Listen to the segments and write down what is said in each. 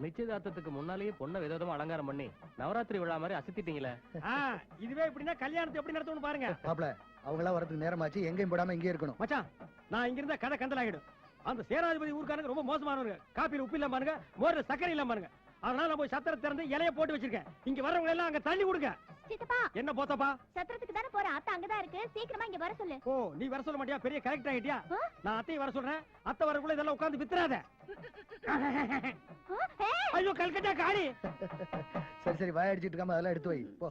நிச்சயதார்த்தத்துக்கு முன்னாலேயே பொண்ணை விதவிதமா அலங்காரம் பண்ணி நவராத்திரி விழா மாதிரி அசத்திட்டீங்களே. இதுவே இப்படின்னா கல்யாணத்தை எப்படி நடத்தணும் பாருங்க. மாப்ள அவங்க எல்லாம் வரதுக்கு நேரமாச்சு, எங்கேயும் போடாம இங்கே இருக்கணும். மச்சான் நான் இங்க இருந்தா கதை கந்தலாகிடும். அந்த சேனாதிபதி ஊருக்காரங்க ரொம்ப மோசமானவங்க. காப்பியில உப்பு இல்லாம பாருங்க, மோர்ல சக்கரை இல்லாம பாருங்க. அதனால நான் போய் சத்திரத்தை திறந்து இலைய போட்டு வச்சிருக்கேன். இங்க வரவங்க எல்லாம் அங்க தள்ளி கொடுங்க. சித்தப்பா என்ன போத்தப்பா? சத்திரத்துக்கு தானே போற, அத்தை அங்கதான் இருக்கு, சீக்கிரமா இங்க வர சொல்லு. ஓ நீ வர சொல்ல மாட்டியா? பெரிய கரெக்ட் ஆகிட்டியா? நான் அத்தையை வர சொல்றேன். அத்தை வரக்குள்ள இதெல்லாம் உட்கார்ந்து வித்துறாத. ஐயோ கல்கட்டா காடி. சரி சரி வாய் அடிச்சிட்டு இருக்காம அதெல்லாம் எடுத்து வை போ.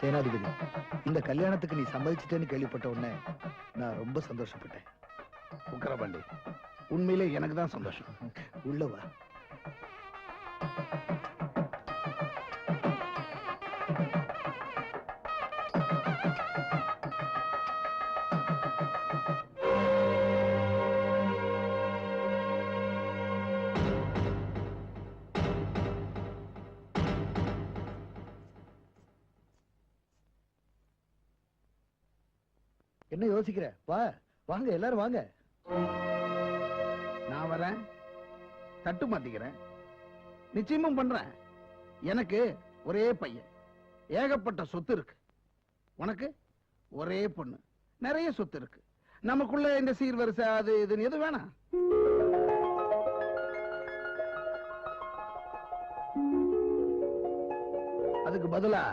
சேனாதிபதி, இந்த கல்யாணத்துக்கு நீ சம்மதிச்சிட்டேன்னு கேள்விப்பட்ட உடனே நான் ரொம்ப சந்தோஷப்பட்டேன். உக்கரபாண்டி, உண்மையிலே எனக்கு தான் சந்தோஷம். உள்ளவா என்ன யோசிக்கிற? வா வாங்க எல்லாரும் வாங்க. நான் வரேன், தட்டு மாத்திக்கிறேன், நிச்சயமும் பண்றேன். எனக்கு ஒரே பையன், ஏகப்பட்ட சொத்து இருக்கு. உனக்கு ஒரே பொண்ணு, நிறைய சொத்து இருக்கு. நமக்குள்ள இந்த சீர்வரிசை அது இதுன்னு எது வேணாம். அதுக்கு பதிலா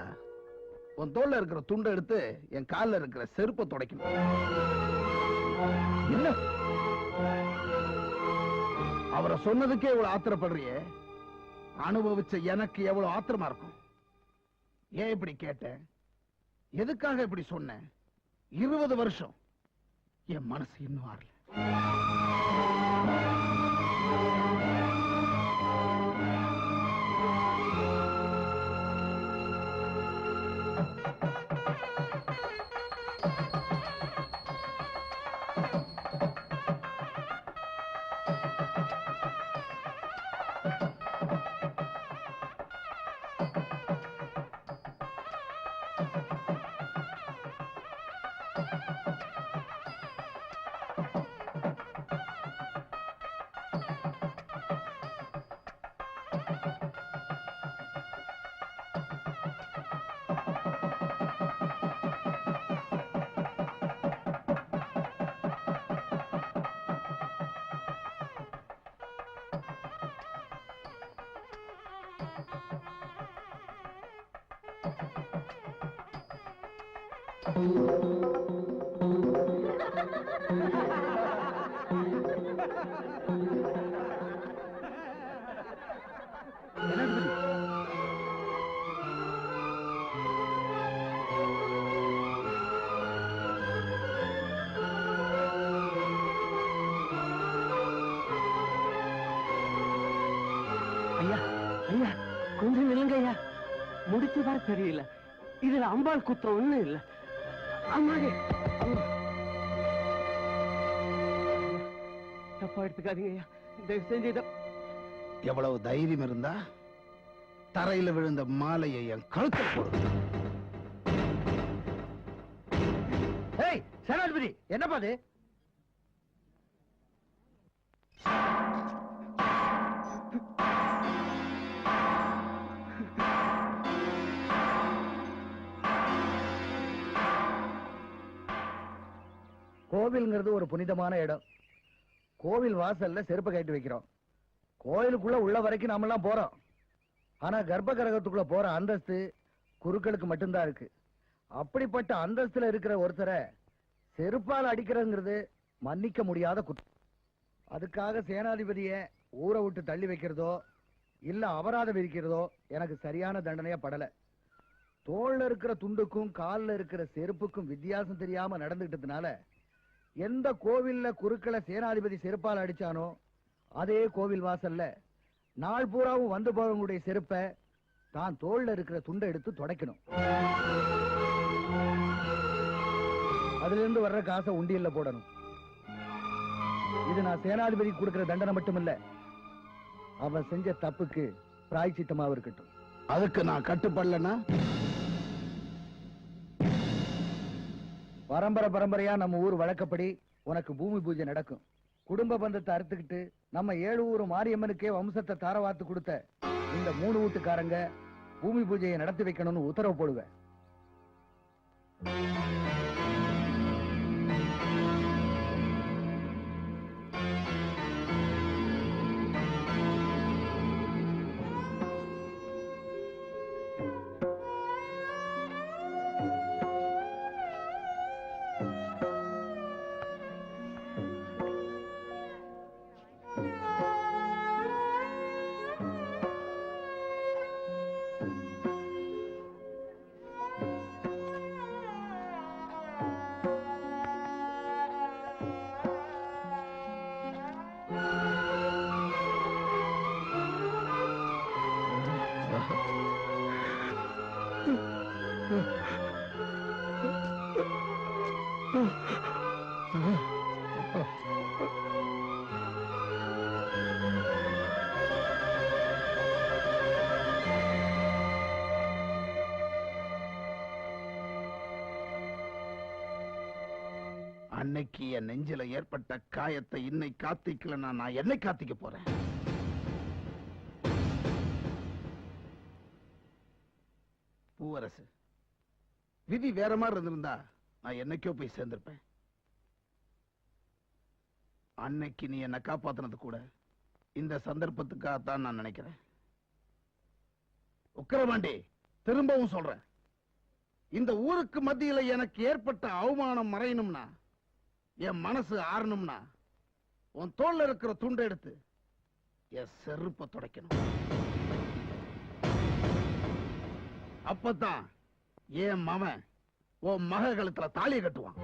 உன் தோல்ல இருக்கிற துண்டை எடுத்து என் காலில் இருக்கிற செருப்பை துடைக்கணும். என்ன அவரை சொன்னதுக்கே இவ்வளவு ஆத்திரப்படுறியே, அனுபவிச்ச எனக்கு எவ்வளவு ஆத்திரமா இருக்கும். ஏன் இப்படி கேட்டேன்? எதுக்காக இப்படி சொன்னேன்? 20 வருஷம் என் மனசு இன்னும் ஆறல. ஐயா ஐயா கொஞ்சம் நில்லுங்க ஐயா, முடிச்சு வர தெரியல. இதுல அம்பாள் குத்தம் ஒண்ணும் இல்ல. அம்மாடி தப்பா எடுத்துக்காதீங்க ஐயா, தயவு செஞ்சு இத. எவ்வளவு தைரியம் இருந்தா தரையில விழுந்த மாலையை என் கழுத்தில் போடு. ஏய் சேனாதிபதி, என்னப்பா அது? கோவில்ங்கிறது ஒரு புனிதமான இடம். கோவில் வாசல்ல செருப்பு கட்டி வைக்கிறோம். கோயிலுக்குள்ள உள்ள வரைக்கும் நாம எல்லாம் போறோம். ஆனா கர்ப்ப கிரகத்துக்குள்ள போற அந்தஸ்து குருக்களுக்கு மட்டும்தான் இருக்கு. அப்படிப்பட்ட அந்தஸ்துல இருக்கிற ஒருத்தரை செருப்பால் அடிக்கிறதுங்கிறது மன்னிக்க முடியாத குற்றம். அதுக்காக சேனாதிபதியை ஊரை விட்டு தள்ளி வைக்கிறதோ இல்ல அபராதம் விதிக்கிறதோ எனக்கு சரியான தண்டனையா படல. தோல்ல இருக்கிற துண்டுக்கும் கால்ல இருக்கிற செருப்புக்கும் வித்தியாசம் தெரியாம நடந்துகிட்டதுனால எந்த கோவில்ல குருக்களை சேனாதிபதி செருப்பால் அடிச்சானோ அதே கோவில் வாசல்ல நாள் பூராவும் வந்து போறவங்களுடைய செருப்பை தான் தோல்ல இருக்கிற துண்டை எடுத்து துடைக்கணும். அதுல இருந்து வர்ற காசை உண்டியல்ல போடணும். இது நான் சேனாதிபதி கொடுக்கிற தண்டனை மட்டும் இல்ல, அவன் செஞ்ச தப்புக்கு பிராய்ச்சித்தமாவும் இருக்கட்டும். அதுக்கு நான் கட்டுப்படலன்னா பரம்பரையா நம்ம ஊர் வழக்கப்படி உனக்கு பூமி பூஜை நடக்கும். குடும்ப பந்தத்தை அறுத்துக்கிட்டு நம்ம 7 ஊர் மாரியம்மனுக்கே வம்சத்தை தாரவாத்து கொடுத்த இந்த 3 வீட்டுக்காரங்க பூமி பூஜையை நடத்தி வைக்கணும்னு உத்தரவு போடுவேன். அன்னைக்கு என் நெஞ்சில ஏற்பட்ட காயத்தை இன்னை காத்திக்கலன்னா நான் என்னை காத்திக்க போறேன். பூவரசு, விதி வேற மாதிரி இருந்திருந்தா நான் என்னைக்கோ போய் சேர்ந்திருப்பேன். அன்னைக்கு நீ என்னை காப்பாத்தினது கூட இந்த சந்தர்ப்பத்துக்காகத்தான் நான் நினைக்கிறேன். உக்கிரமாண்டி, திரும்பவும் சொல்றேன், இந்த ஊருக்கு மத்தியில எனக்கு ஏற்பட்ட அவமானம் மறையணும்னா, என் மனசு ஆறணும்னா, உன் தோல்ல இருக்கிற துண்டை எடுத்து என் செருப்பை துடைக்கணும். அப்பதான் என் மவன் உன் மக கழுத்துல தாலியை கட்டுவான்.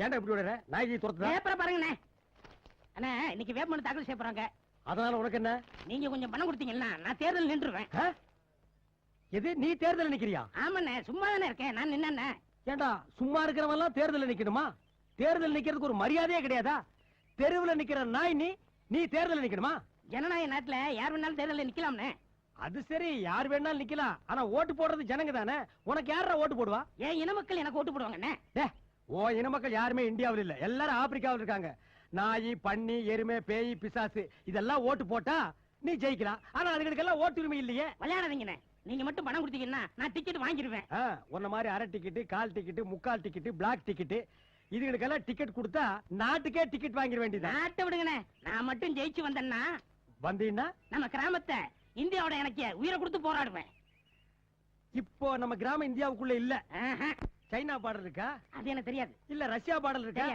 ஏன்டா இப்படி விடுற? நாய்க்கு துரத்துதா? பேப்பரை பாருங்கண்ணே. அண்ணே, இன்னைக்கு வேட்புமனு தாக்கல் செய்ய போறாங்க. அதனால உனக்கு என்ன? நீங்க கொஞ்சம் பணம் கொடுத்தீங்கன்னா நான் தேர்தல் நின்றுவேன். எது, நீ தேர்தல் நிக்கிறியா? ஆமாண்ணே, சும்மா தானே இருக்கேன். நான் நின்னே. ஏண்டா சும்மா இருக்கிறவன் எல்லாம் தேர்தல் நிக்கணுமா? தேர்தல் நிக்கிறதுக்கு ஒரு மரியாதையே கிடையாதா? தெருவுல நிக்கிற நாய் நீ தேர்தல் நிக்கணுமா? ஜனநாயக நாட்டுல யார் வேணாலும் தேர்தலில் நிக்கலாம்னே. அது சரி, யார் வேணாலும் நிக்கலாம். ஆனா ஓட்டு போடுறது ஜனங்க தானே. உனக்கு யாரா ஓட்டு போடுவா? ஏன் இன மக்கள் எனக்கு ஓட்டு போடுவாங்கண்ணே. ஓ இன மக்கள் யாருமே இந்தியாவில் இல்ல, எல்லாரும் ஆப்பிரிக்காவில் இருக்காங்க. நாய், பன்னி, எருமை, பேய், பிசாசு இதெல்லாம் ஓட்டு போட்டா நீ ஜெயிக்கலாம். ஆனா அதுகளுக்கெல்லாம் ஓட்டு உரிமை இல்லையே. விளையாடாதீங்கண்ணே. நீங்க மட்டும் பணம் கொடுத்தீங்கன்னா நான் டிக்கெட் வாங்கிடுவேன். உன்ன மாதிரி அரை டிக்கெட், கால் டிக்கெட், முக்கால் டிக்கெட், பிளாக் டிக்கெட் இதுகளுக்கெல்லாம் டிக்கெட் கொடுத்தா நாட்டுக்கே டிக்கெட் வாங்கிட வேண்டியது. நாட்டை விடுங்கண்ணே. நான் மட்டும் ஜெயிச்சு வந்தேன்னா வந்தீங்கன்னா நம்ம கிராமத்தை இந்தியாவோட எனக்கு உயிரை கொடுத்து போராடுவேன். இப்ப இப்போ நம்ம கிராமம் இந்தியாவுக்குள்ள இல்ல. சைனா பார்டர் இருக்கா? அது எனக்கு தெரியாது. இல்ல ரஷ்யா பார்டர் இருக்கா?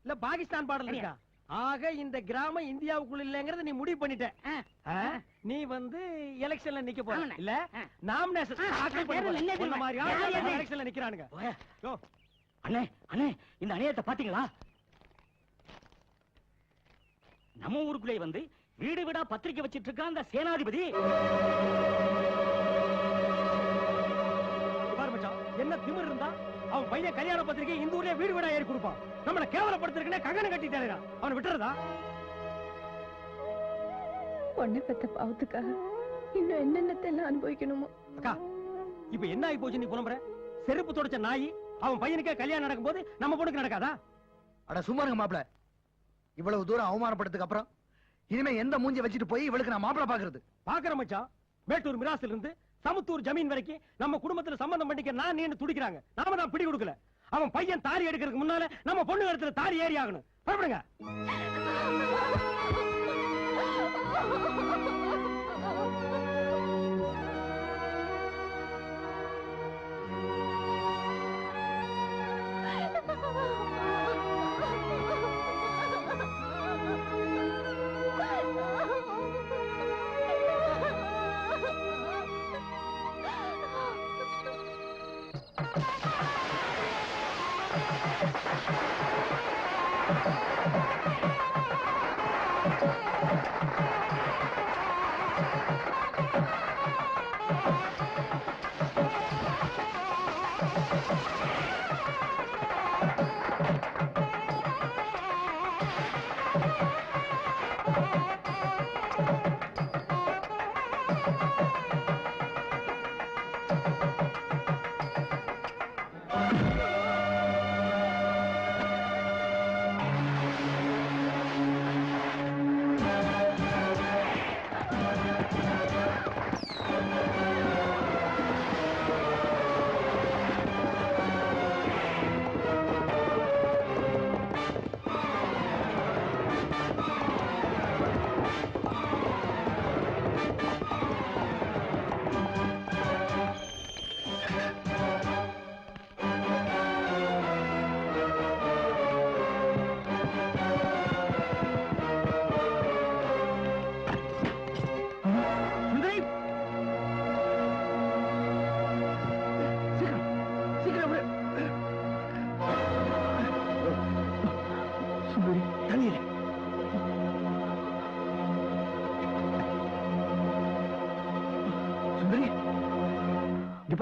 இல்ல பாகிஸ்தான் பார்டர் இருக்கா? ஆக இந்த கிராமம் இந்தியாவுக்குள்ள இல்லங்கறத நீ முடிவு பண்ணிட்ட. நீ வந்து எலெக்ஷன்ல நிக்க போற இல்ல? நாமினேஷன் என்ன மாதிரி எலெக்ஷன்ல நிக்கறானுங்க. யோ அண்ணே அண்ணே, இந்த அநியாயத்தை பாத்தீங்களா? நம்ம ஊருக்குள்ளே வந்து வீடு வீடா பத்திரிக்கை வச்சிட்டு இருக்க அந்த சேனாதிபதி. என்ன திமிர் இருந்தா அவன் பையன் கல்யாண பத்திரிக்கை இந்த ஊர்லயே வீடு வீடா ஏறி கொடுப்பான். நம்மள கேவலப்படுத்திருக்கனே கங்கணம் கட்டிட்டாரா? அவனை விட்டுறதா? பொண்ணு பெத்த பாவத்துக்காக இன்னும் என்னென்னத்தெல்லாம் அனுபவிக்கணுமோ. அக்கா இப்ப என்ன ஆகி போச்சு? நீ புலம்புற செருப்பு தொடச்ச நாய் அவன் பையனுக்கே கல்யாணம் நடக்கும்போது நம்ம பொண்ணுக்கு நடக்காதா? அட சும்மா இருங்க மாப்பிள. இவ்வளவு தூரம் அவமானப்படுறதுக்கு அப்புறம் இனிமே எந்த மூஞ்சி வச்சுட்டு போய் இவளுக்கு நான் மாப்பிள பாக்குறது? பாக்குற மச்சான், மேட்டூர் மிராஸ்ல இருந்து சமுத்தூர் ஜமீன் வரைக்கும் நம்ம குடும்பத்துல சம்பந்தம் பண்ணிக்க நான் நீ துடிக்கிறாங்க. நாம தான் பிடி கொடுக்கல. அவன் பையன் தாலி எடுக்கிறதுக்கு முன்னால நம்ம பொண்ணு இடத்துல தாலி ஏறி ஆகணும். புறப்படுங்க.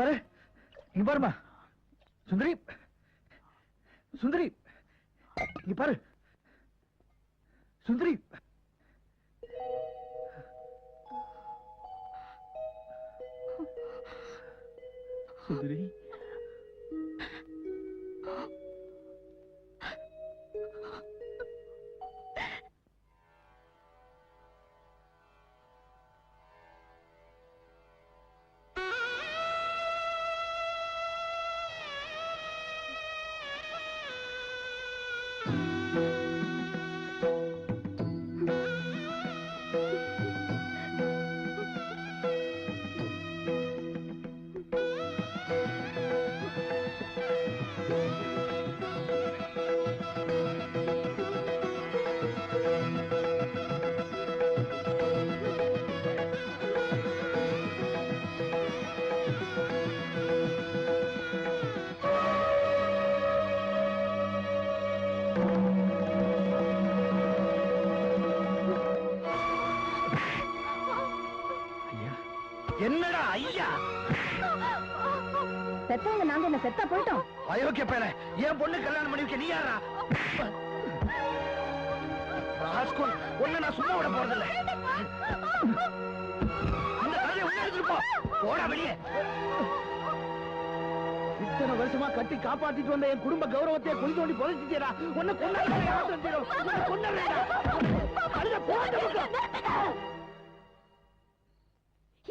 பாரு, இங்க பாருமா சுந்தரி. சுந்தரி இங்க பாரு சுந்தரி. சுந்தரி என்னடா ஐயா? செத்தவங்க நாங்க என்ன செத்தா போயிட்டோம்? அயோக்கிய பேர, என் பொண்ணு கல்யாணம் பண்ணி வைக்க நீ யாரா? ராஸ்கோல், ஒண்ணு நான் சும்மா விட போறதில்லை. இந்த கதையை உள்ள எடுத்துட்டு போ. போடா வெளியே. இத்தனை வருஷமா கட்டி காப்பாத்திட்டு வந்த என் குடும்ப கௌரவத்தை குழி தோண்டி புதைச்சிட்டேடா. உன்னை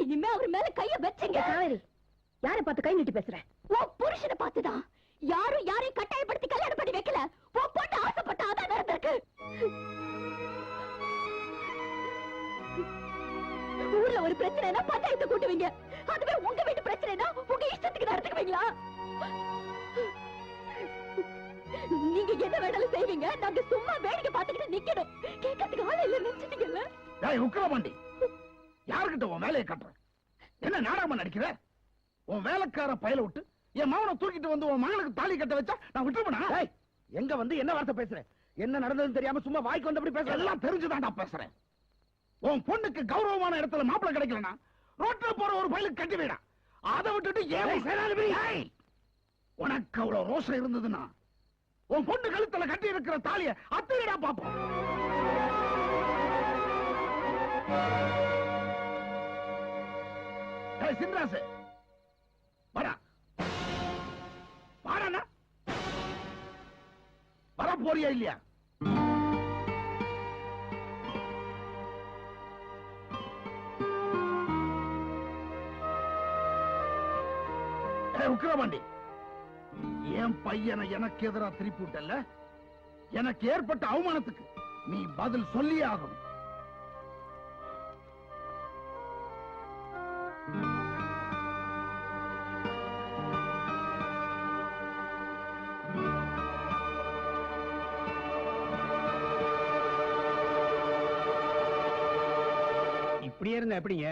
இனிமே அவர் மேல கைய வச்சீங்க. காவேரி, யாரை பார்த்து கை நீட்டி பேசுற? உன் புருஷனை பார்த்துதான். யாரும் யாரையும் கட்டாயப்படுத்தி கல்யாணம் பண்ணி வைக்கல. உன் பொண்ணு ஆசைப்பட்ட அதான் நடந்திருக்கு. ஊர்ல ஒரு பிரச்சனைனா பஞ்சாயத்து கூட்டுவீங்க. அதுவே உங்க வீட்டு பிரச்சனைனா உங்க இஷ்டத்துக்கு மாட்டீங்களா? நீங்க என்ன வேணாலும் செய்வீங்க, நாங்க சும்மா வேடிக்கை பார்த்துக்கிட்டு நிக்கணும். கேட்கறதுக்கு ஆள் இல்ல நினைச்சிட்டீங்கல்ல? உக்கிரபாண்டி, யாருக்கிட்ட உன் வேலையை காட்டுற? என்ன நாடகமா நடிக்கிற? உன் வேலைக்கார பயல விட்டு என் மகனை தூக்கிட்டு வந்து உன் மகனுக்கு தாலி கட்ட வச்சா நான் விட்டுருப்பேனா? எங்க வந்து என்ன வார்த்தை பேசுற? என்ன நடந்ததுன்னு தெரியாம சும்மா வாய்க்கு வந்தபடி பேசுற? எல்லாம் தெரிஞ்சுதான்டா பேசுறேன். உன் பொண்ணுக்கு கௌரவமான இடத்துல மாப்பிள்ளை கிடைக்கலனா ரோட்ல போற ஒரு பயலுக்கு கட்டி வைடா. அதை விட்டுட்டு ஏன் உனக்கு அவ்வளவு ரோஷம் இருந்ததுன்னா உன் பொண்ணு கழுத்துல கட்டி இருக்கிற தாலிய அத்திரடா பாப்போம். சின்ராசு வரா வாடா, வர போறியா இல்லையா? உக்கிரபாண்டி, என் பையனை எனக்கு எதிராக திருப்பி விட்டல்ல, எனக்கு ஏற்பட்ட அவமானத்துக்கு நீ பதில் சொல்லியே ஆகணும். இப்படியே இருந்தா எப்படிங்க?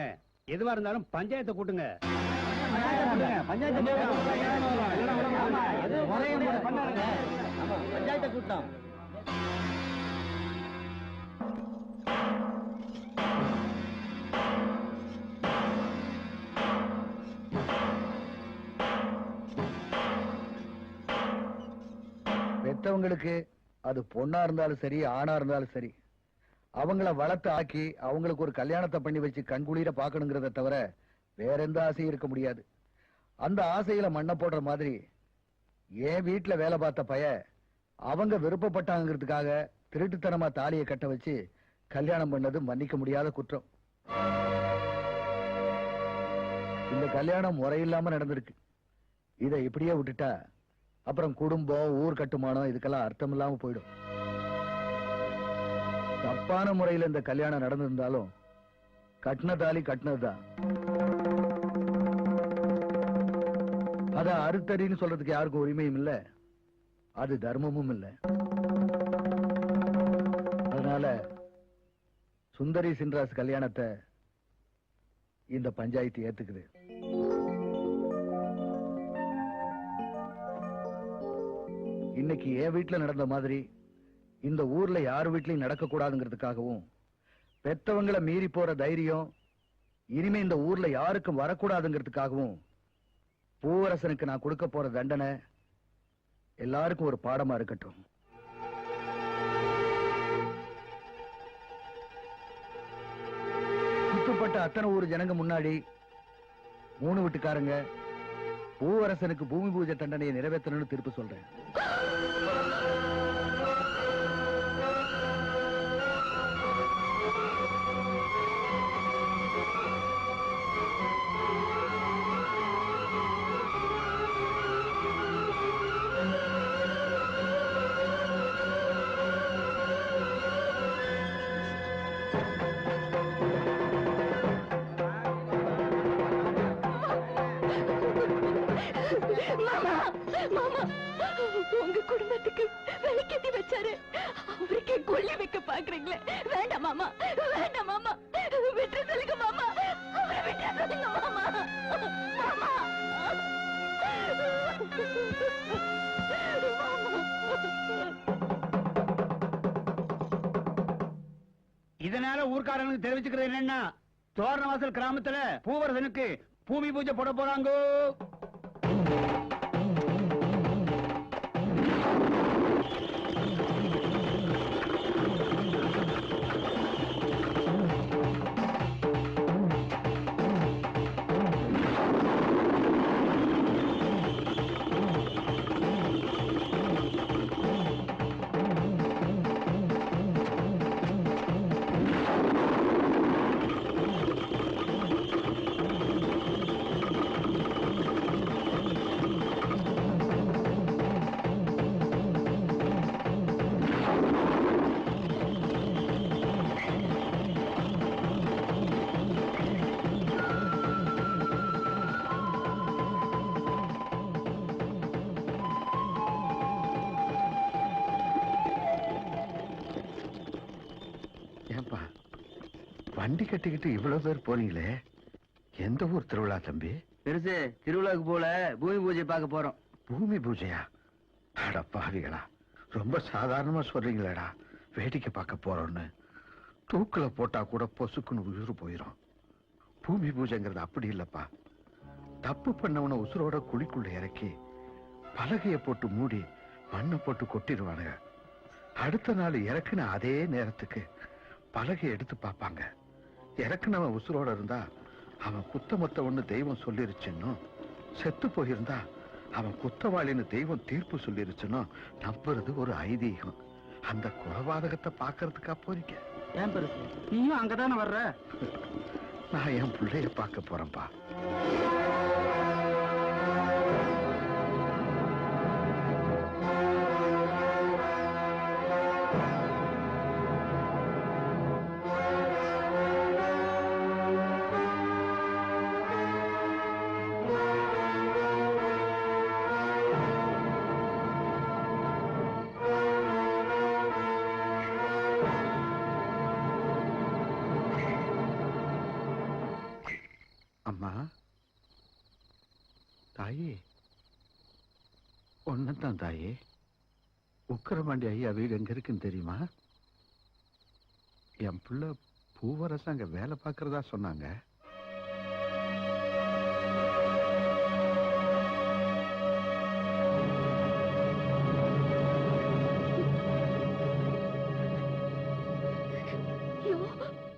எதுவா இருந்தாலும் பஞ்சாயத்தை கூட்டுங்க. பஞ்சாயத்தை கூட்டம். பெத்தவங்களுக்கு அது பொண்ணா இருந்தாலும் சரி, ஆணா இருந்தாலும் சரி, அவங்கள வளர்த்து ஆக்கி அவங்களுக்கு ஒரு கல்யாணத்தை பண்ணி வச்சு கண்குளிர பாக்கணுங்கிறத தவிர வேற எந்த ஆசையும் இருக்க முடியாது. அந்த ஆசையில மண்ணை போடுற மாதிரி என் வீட்டுல வேலை பார்த்த பைய அவங்க விருப்பப்பட்டாங்கிறதுக்காக திருட்டுத்தனமா தாலியை கட்ட வச்சு கல்யாணம் பண்ணது மன்னிக்க முடியாத குற்றம். இந்த கல்யாணம் முறையில்லாம நடந்திருக்கு. இதை இப்படியே விட்டுட்டா அப்புறம் குடும்பம், ஊர் கட்டுமானம் இதுக்கெல்லாம் அர்த்தம் இல்லாம போயிடும். தப்பான முறையில் இந்த கல்யாணம் நடந்திருந்தாலும் கட்டின தாலி கட்டினதுதான். அத அறுத்தறின்னு சொல்றதுக்கு யாருக்கும் உரிமையும் இல்ல, அது தர்மமும் இல்ல. அதனால சுந்தரி சின்ராஸ் கல்யாணத்தை இந்த பஞ்சாயத்து ஏத்துக்குது. இன்னைக்கு என் வீட்டுல நடந்த மாதிரி இந்த ஊர்ல யார் வீட்லயும் நடக்க கூடாதுங்கிறதுக்காகவும், பெத்தவங்களை மீறி போற தைரியம் இனிமே இந்த ஊர்ல யாருக்கும் வரக்கூடாதுங்கிறதுக்காகவும் பூவரசனுக்கு நான் கொடுக்க போற தண்டனை எல்லாருக்கும் ஒரு பாடமா இருக்கட்டும். சுத்தப்பட்ட அத்தனை ஊர் ஜனங்க முன்னாடி 3 வீட்டுக்காரங்க பூவரசனுக்கு பூமி பூஜை தண்டனையை நிறைவேற்றணும்னு தீர்ப்பு சொல்றேன். உங்க குடும்பத்துக்கு விலைக்கேத்தி வச்சாரு, அவருக்கே கொல்லி வைக்க பாக்குறீங்களே. வேண்டாம் மாமா, வேண்டாம் மாமா, விட்டு சொல்லுங்க மாமா, அவரை விட்டு சொல்லுங்க மாமா. மாமா இதனால ஊர்க்காரங்களுக்கு தெரிவிச்சுக்கிறது என்னன்னா, தோரணவாசல் கிராமத்துல பூவரசனுக்கு பூமி பூஜை போட போறாங்க. வண்டி கட்டிக்கிட்டு இவ்வளவு பேர் போறீங்களே, எந்த ஊர் திருவிழா தம்பி? பெருசு திருவிழாவுக்கு போல பூமி பூஜை பார்க்க போறோம். பூமி பூஜையா? அட பாவிகளா, ரொம்ப சாதாரணமா சொல்றீங்களேடா. வேடிக்கை பார்க்க போறோம்னு தூக்குல போட்டா கூட பொசுக்குன்னு உயிர் போயிரும். பூமி பூஜைங்கிறது அப்படி இல்லப்பா. தப்பு பண்ணவன உசுரோட குழிக்குள்ள இறக்கி பலகைய போட்டு மூடி மண்ணை போட்டு கொட்டிடுவானுங்க. அடுத்த நாள் இறக்குன அதே நேரத்துக்கு பலகையை எடுத்து பார்ப்பாங்க. இறக்குனவன் உசுரோட இருந்தா அவன் குத்தமொத்தவன்னு தெய்வம் சொல்லிருச்சுன்னு, செத்து போயிருந்தா அவன் குத்தவாளின்னு தெய்வம் தீர்ப்பு சொல்லிருச்சுன்னு நம்புறது ஒரு ஐதீகம். அந்த கொலபாதகத்தை பாக்குறதுக்கா போறீங்க? ஏன் பெருசு, நீயும் அங்கதானே வர்ற? நான் என் பிள்ளைய பார்க்க போறேன்பா. அம்மா, தாயே, ஒன்னதான் தாயே. உக்கரமாண்டி ஐயா வீடு எங்க இருக்குன்னு தெரியுமா? என் பிள்ளை பூவரசம் அங்க வேலை பார்க்கறதா சொன்னாங்க. ஐயோ,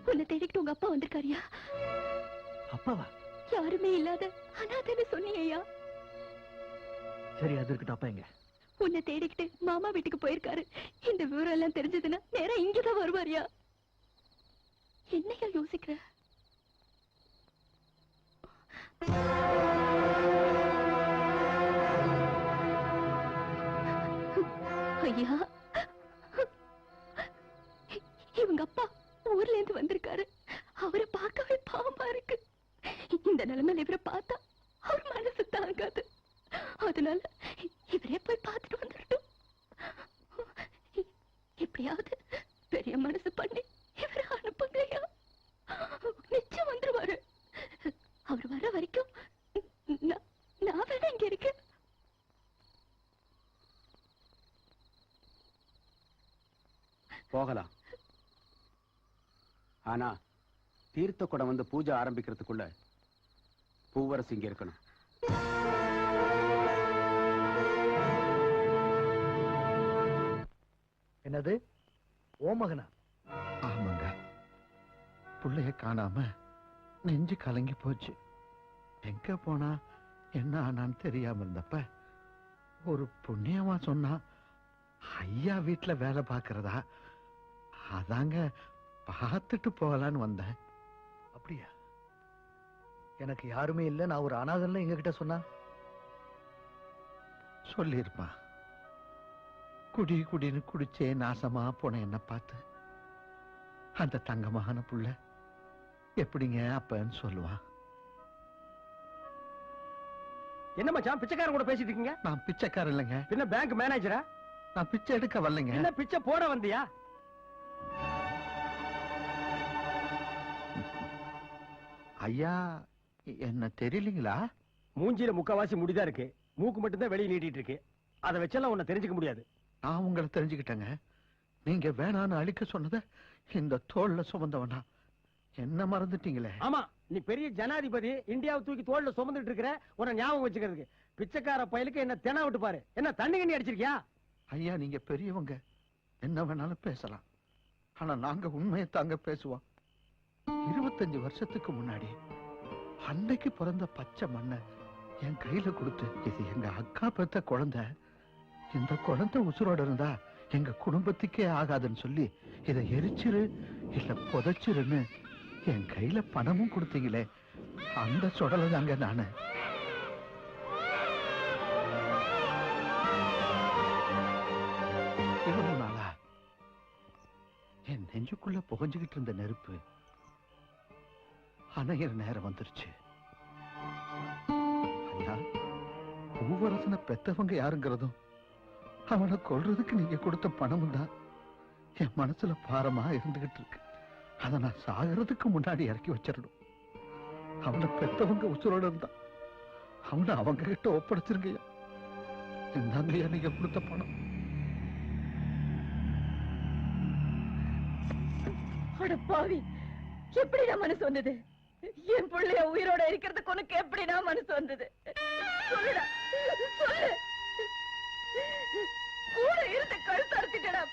உன்னை தேடிக்கிட்டு உங்க அப்பா வந்திருக்காரியா? அப்பாவா? யாருமே இல்லாத அனாதைன்னு சொன்னீங்கய்யா. சரி, அது இருக்கட்டும். அப்பா எங்க? உன்னை தேடிக்கிட்டு மாமா வீட்டுக்கு போயிருக்காரு. இந்த விவரம் எல்லாம் தெரிஞ்சதுன்னா நேரா இங்கதான் வருவாரியா. என்னையா யோசிக்கிற? ஐயா, இவங்க அப்பா ஊர்ல இருந்து வந்திருக்காரு. அவரை பார்க்கவே பாவமா இருக்கு. இந்த நிலைமையில இவரை பார்த்தா அவர் மனசு தாங்காது. அதனால இவரே போய் பார்த்துட்டு வந்துட்டோம். எப்படியாவது பெரிய மனசு பண்ணி இவரை அனுப்புங்கய்யா. நிச்சயம் வந்துருவாரு. அவர் வர வரைக்கும் நான் வேணா இங்க இருக்கேன். போகலாம். ஆனா தீர்த்த குடம் வந்து பூஜை ஆரம்பிக்கிறதுக்குள்ள பூவரசு இங்க இருக்கணும். என்னது? ஓ மகனா? ஆமாங்க. புள்ளைய காணாம நெஞ்சு கலங்கி போச்சு. எங்க போனா என்ன ஆனான்னு தெரியாம இருந்தப்ப ஒரு புண்ணியமா சொன்னா ஐயா வீட்டுல வேலை பார்க்கறதா. அதாங்க பார்த்துட்டு போகலான்னு வந்தேன். அப்படியா? எனக்கு யாருமே இல்ல, நான் ஒரு அனாதன்ல எங்க கிட்ட சொன்னா சொல்லிருப்பான். குடி குடின்னு குடிச்சே நாசமா போன என்ன பார்த்து அந்த தங்கமான புள்ள எப்படிங்க அப்பன்னு சொல்லுவான். என்ன மச்சான், பிச்சைக்காரன் கூட பேசிட்டு இருக்கீங்க? நான் பிச்சைக்காரன் இல்லைங்க. பின்ன பேங்க் மேனேஜரா? நான் பிச்சை எடுக்க வரலைங்க. என்ன பிச்சை போட வந்தியா? ஐயா என்ன தெரியலீங்களா? மூஞ்சில முக்காவாசி முடிதான் இருக்கு, மூக்கு மட்டும்தான் வெளியே நீட்டிட்டு இருக்கு. அதை வச்செல்லாம் உன்னை தெரிஞ்சுக்க முடியாது. நான் உங்களை தெரிஞ்சுக்கிட்டேங்க. நீங்க வேணான்னு அழிக்க சொன்னத இந்த தோல்ல சுமந்தவனா என்ன மறந்துட்டீங்களே? ஆமா, நீ பெரிய ஜனாதிபதி, இந்தியாவை தூக்கி தோல்ல சுமந்துட்டு இருக்கிற. உன்னை ஞாபகம் வச்சுக்கிறதுக்கு பிச்சைக்கார பயலுக்கு என்ன தெனா விட்டு பாரு. என்ன தண்ணி கண்ணி அடிச்சிருக்கியா? ஐயா நீங்க பெரியவங்க, என்ன வேணாலும் பேசலாம். ஆனா நாங்க உண்மையை தாங்க பேசுவோம். 25 வருஷத்துக்கு முன்னாடி அன்னைக்கு பிறந்த பச்சை மண்ணை என் கையில கொடுத்து, இது எங்க அக்கா பெத்த குழந்தை, இந்த குழந்தை உசுரோட இருந்தா எங்க குடும்பத்துக்கே ஆகாதுன்னு சொல்லி இதை எரிச்சிரு இல்ல புதைச்சிருன்னு என் கையில பணமும் கொடுத்தீங்களே, அந்த சுடலை தாங்க நானு. இவ்வளவு நாளா என் நெஞ்சுக்குள்ள புகஞ்சுகிட்டு இருந்த நெருப்பு அணையிற நேரம் வந்துருச்சு. ஐயா, பூவரசனை பெத்தவங்க யாருங்கிறதும் அவனை கொல்றதுக்கு நீங்க கொடுத்த பணமும் தான் என் மனசுல பாரமா இருந்துகிட்டு இருக்கு. அதை நான் சாகிறதுக்கு முன்னாடி இறக்கி வச்சிடணும். அவனை பெத்தவங்க உசுரோட இருந்தா அவனை அவங்க கிட்ட ஒப்படைச்சிருங்கய்யா. இந்தாங்கய்யா நீங்க கொடுத்த பணம். பாவி, எப்படி நான் மனசு வந்தது? என் பிள்ளைய உயிரோட இருக்கிறதுக்கு உனக்கு எப்படி நான் மனசு வந்தது? சொல்லுடா, சொல்லு. கூட இருந்த கழுத்து அறுத்துட்டடா.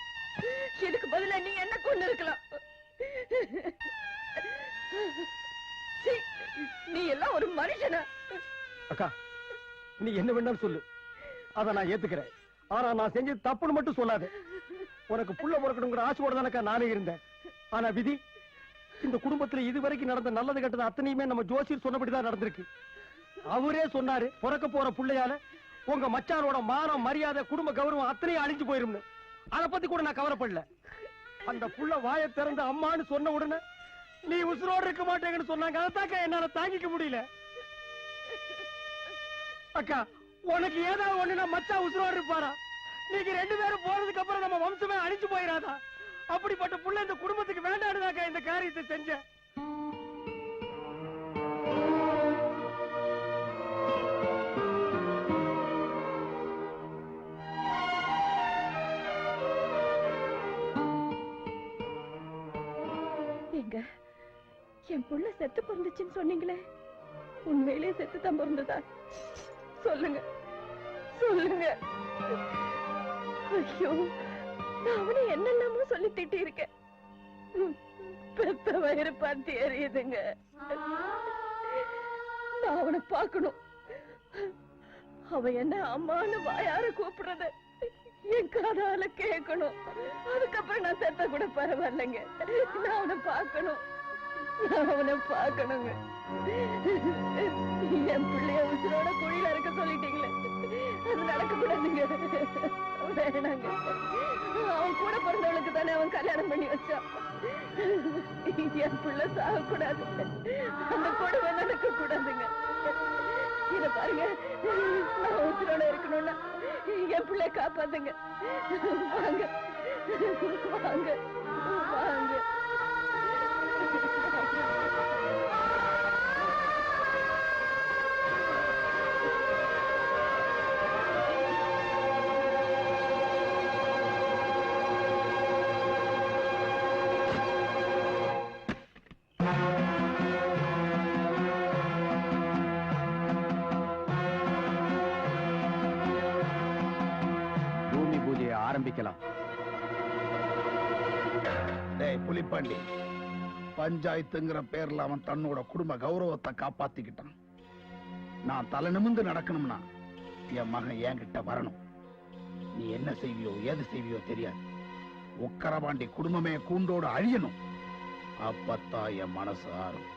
இதுக்கு பதிலா நீ என்ன கொண்டு இருக்கலாம். நீ எல்லாம் ஒரு மனுஷனா? அக்கா, நீ என்ன வேணாலும் சொல்லு, அத நான் ஏத்துக்கிறேன். ஆனா நான் செஞ்சது தப்புன்னு மட்டும் சொல்லாத. உனக்கு புள்ள பிறக்கணுங்கிற ஆசையோட தானக்கா நானே இருந்தேன். ஆனா விதி, இந்த குடும்பத்துல இதுவரைக்கும் நடந்த நல்லது கெட்டது அத்தனையுமே நம்ம ஜோசியர் சொன்னபடிதான் நடந்திருக்கு. அவரே சொன்னாரு, பிறக்க போற புள்ளையால உங்க மச்சானோட மானம், மரியாதை, குடும்ப கௌரவம் அத்தனையும் அழிஞ்சு போயிரும்னு. அதை பத்தி கூட நான் கவலைப்படல. அந்த புள்ள வாயை திறந்து அம்மான்னு சொன்ன உடனே நீ உசுரோடு இருக்க மாட்டேங்கன்னு சொன்னாங்க. அதைத்தாக்கா என்னால தாங்கிக்க முடியல. அக்கா, உனக்கு ஏதாவது ஒண்ணுனா மச்சான் உசுரோடு இருப்பாரா? நீங்க 2 பேரும் போனதுக்கு அப்புறம் நம்ம வம்சமே அழிஞ்சு போயிடாதா? அப்படிப்பட்ட புள்ள இந்த குடும்பத்துக்கு வேண்டாடுதாக்கா இந்த காரியத்தை செஞ்ச. எங்க என் புள்ள செத்து பிறந்துச்சுன்னு சொன்னீங்களே, உண்மையிலே செத்து தான் பிறந்ததா? சொல்லுங்க, சொல்லுங்க. ஐயோ, நான் அவனை என்னெல்லாமோ சொல்லி திட்டி இருக்கேன். பெத்த வயிறு பார்த்து எறியுதுங்க. நான் அவனை பார்க்கணும். அவன் என்ன அம்மான்னு வாயார கூப்பிடுறத என் காதால கேட்கணும். அதுக்கப்புறம் நான் செத்த கூட பரவாயில்லைங்க. நான் அவனை பார்க்கணும், நான் அவனை பார்க்கணுங்க. என் பிள்ளைய உசுரோட குழியில இருக்க சொல்லிட்டீங்களே, அது நடக்க கூடாதுங்க. வேணாங்க. அவன் கூட பிறந்தவளுக்கு தானே அவன் கல்யாணம் பண்ணி வச்சான். என் பிள்ளை சாக கூடாது, அந்த கொடுமை நடக்க கூடாதுங்க. இத பாருங்க, நான் உசுரோட இருக்கணும்னா என் பிள்ளை காப்பாத்துங்க. வாங்க வாங்க வாங்க. ஆரம்பிக்கலாம். டேய் புலிப்பாண்டி, பஞ்சாயத்துங்கிற பேர்ல அவன் தன்னோட குடும்ப கௌரவத்தை காப்பாத்திக்கிட்டான். நான் தலை நிமிர்ந்து நடக்கணும்னா என் மகன் என்கிட்ட வரணும். நீ என்ன செய்வியோ ஏது செய்வியோ தெரியாது. உக்கரபாண்டி குடும்பமே கூண்டோடு அழியணும். அப்பத்தான் என் மனசு ஆறும்.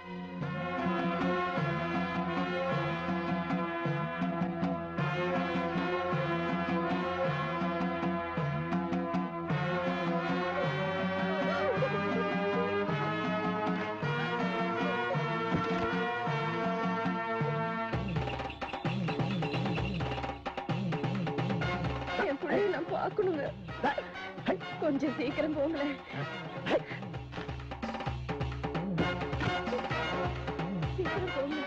பார்க்கணுங்க. கொஞ்சம் சீக்கிரம் போங்களேன். சீக்கிரம் போங்க.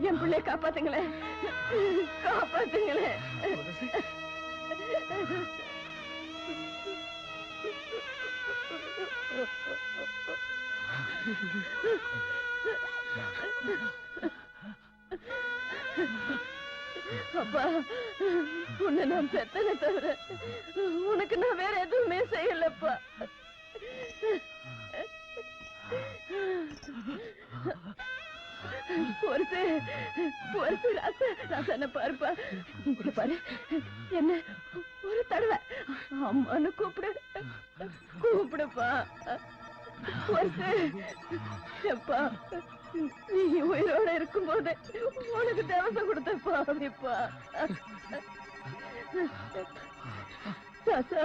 என் பிள்ளைய காப்பாத்துங்களேன், காப்பாத்துங்களேன். அப்பா, உன்னை நான் பெத்தனை தவிர உனக்கு நான் வேற எதுவுமே செய்யலப்பா. பாருப்பா, இங்க பாரு, என்ன ஒரு தடவை அம்மான்னு கூப்பிடுப்பா. எப்பா, நீ உயிரோட இருக்கும் போது உனக்கு தேவசம் கொடுத்தப்பா. அப்படிப்பா தாத்தா,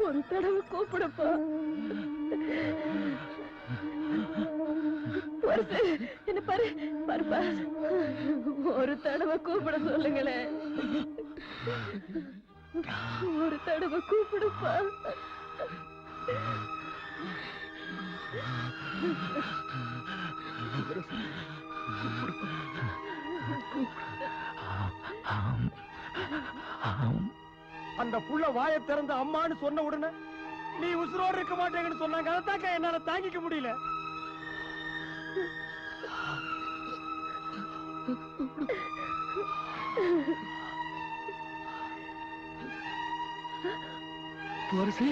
ஒரு தடவை கூப்பிடுப்பா. என்ன பாரு, பாருப்பா, ஒரு தடவை கூப்பிட சொல்லுங்களேன், ஒரு தடவை கூப்பிடுப்பா. அந்த புள்ள வாயை திறந்து அம்மான்னு சொன்ன உடனே நீ உசுரோடு இருக்க மாட்டேங்கன்னு சொன்னாங்க. அதைத்தாக்கா என்னால தாங்கிக்க முடியல. முத்துவரசு